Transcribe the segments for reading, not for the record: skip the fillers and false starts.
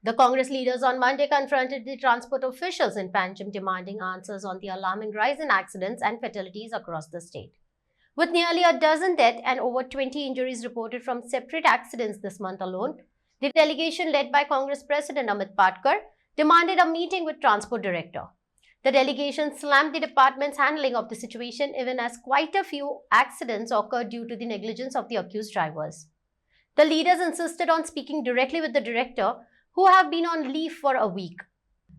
The Congress leaders on Monday confronted the transport officials in Panjim demanding answers on the alarming rise in accidents and fatalities across the state. With nearly a dozen deaths and over 20 injuries reported from separate accidents this month alone, the delegation led by Congress President Amit Patkar demanded a meeting with Transport Director. The delegation slammed the department's handling of the situation even as quite a few accidents occurred due to the negligence of the accused drivers. The leaders insisted on speaking directly with the director, who have been on leave for a week.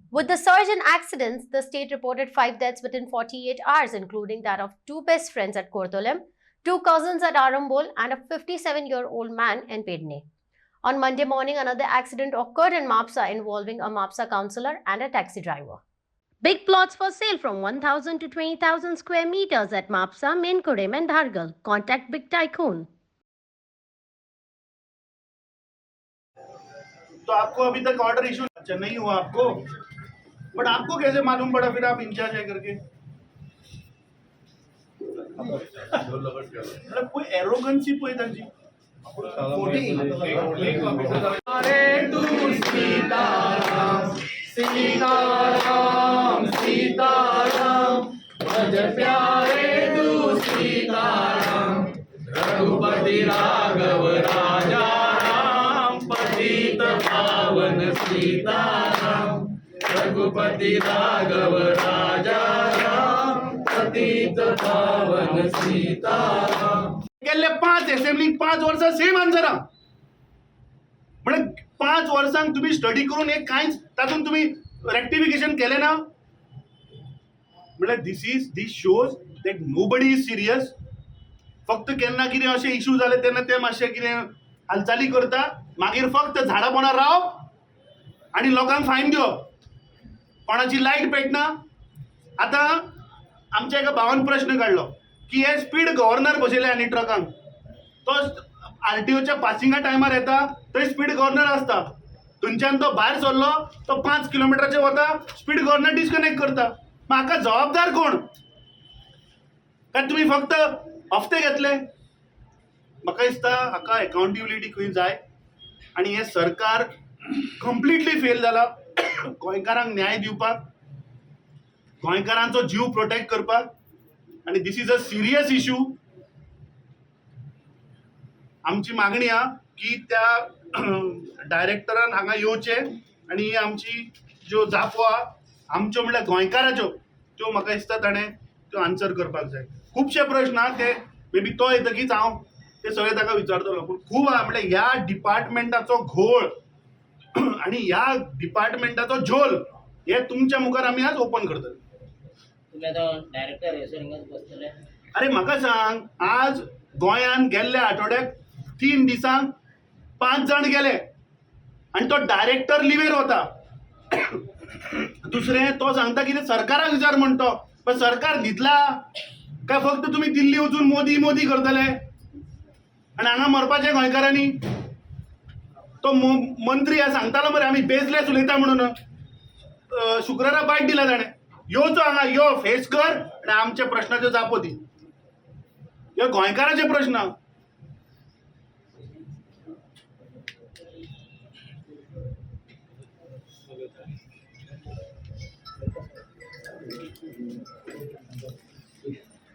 With the surge in accidents, the state reported 5 deaths within 48 hours, including that of 2 best friends at Kortolem, 2 cousins at Arambol, and a 57-year-old man in Pedne. On Monday morning, another accident occurred in Mapsa involving a Mapsa councillor and a taxi driver. Big plots for sale from 1,000 to 20,000 square meters at Mapsa, Menkurem and Dhargal. Contact Big Tycoon. तो आपको अभी तक order issue नहीं हुआ आपको, but आपको कैसे मालूम पड़ा फिर आप इंचार्ज है करके? मतलब कोई एरोगेंसी कोई त्यांची अरे तू सीताराम सीताराम सीताराम भज प्यारे तू सीताराम रघुपति राघव राजा राम पतित पावन सीताराम रघुपति राघव राजा राम पतित पावन सीताराम. गेल्ले 5 असेंब्ली 5 वर्सां सेम आन्सर म्हणजे 5 वर्सांक तुम्ही स्टडी करून एक कांयच तातूंत तुम्ही रेक्टिफिकेशन केले ना. म्हणजे this shows that nobody is serious. फक्त केन्ना कितें अशें इशू जाले तेन्ना ते मातशें कितें हालचाली करता, मागीर फक्त झाडां पोंदा रावप आनी लोकांक फायन दिवप. कोणाची लायट पेटना. आतां आमच्या एका भावान प्रश्न काडलो की हे स्पीड गव्हर्नर बसयले आनी ट्रकांक, तो आरटीओच्या पासिंगा टायमार येता थंय स्पीड गव्हर्नर आसता, थंयच्यान तो भायर सरलो तो 5 किलोमिटराचेर वता, स्पीड गव्हर्नर डिस्कनेक्ट करता. म्हाका जबाबदार कोण? काय तुम्ही फक्त हफ्ते घेतले? म्हाका दिसता हाका अकाउंटेबिलिटी खंय जाय आनी हे सरकार कंप्लिटली फेल जाला गोंयकारांक न्याय दिवपाक, गोंयकारांचो जीव प्रोटेक्ट करपाक. आणि दिस इज अ सिरियस इशू. आमची मागणी आहा की त्या डायरेक्टरान हांगा येवचे आणि आमची ज्यो जापो आहा आमच्यो म्हणल्यार गोंयकाराच्यो त्यो म्हाका दिसता ताणें त्यो आन्सर करपाक जाय. खुबशे प्रश्न आहा ते मे बी तो येतकीच हांव ते सगळे ताका विचारतलो. पूण खूब आहा म्हणल्यार ह्या डिपार्टमेंटाचो घोळ आणि ह्या डिपार्टमेंटाचो झोल हे तुमच्या मुखार आमी आज ओपन करतले. अरे म्हाका सांग, आज गोंयान गेल्ल्या आठवड्याक 3 दिसांक 5 जण गेले आणि तो डायरेक्टर लिव्हेर होता. दुसरे तो सांगता कितें सरकाराक विचार म्हणतो, पण सरकार दितला काय फक्त तुम्ही दिल्ली वचून मोदी मोदी करतले आणि हांगा मरपाचे गोंयकारांनी? तो मंत्री सांगतालो मरे आमी बेजलेस उलयता म्हणून. शुक्रारा बायट दिला ताणें. योचो हांगा यो फेस कर आणि आमच्या प्रश्नाच्यो जापो दी. ह्यो गोंयकाराचे प्रश्न.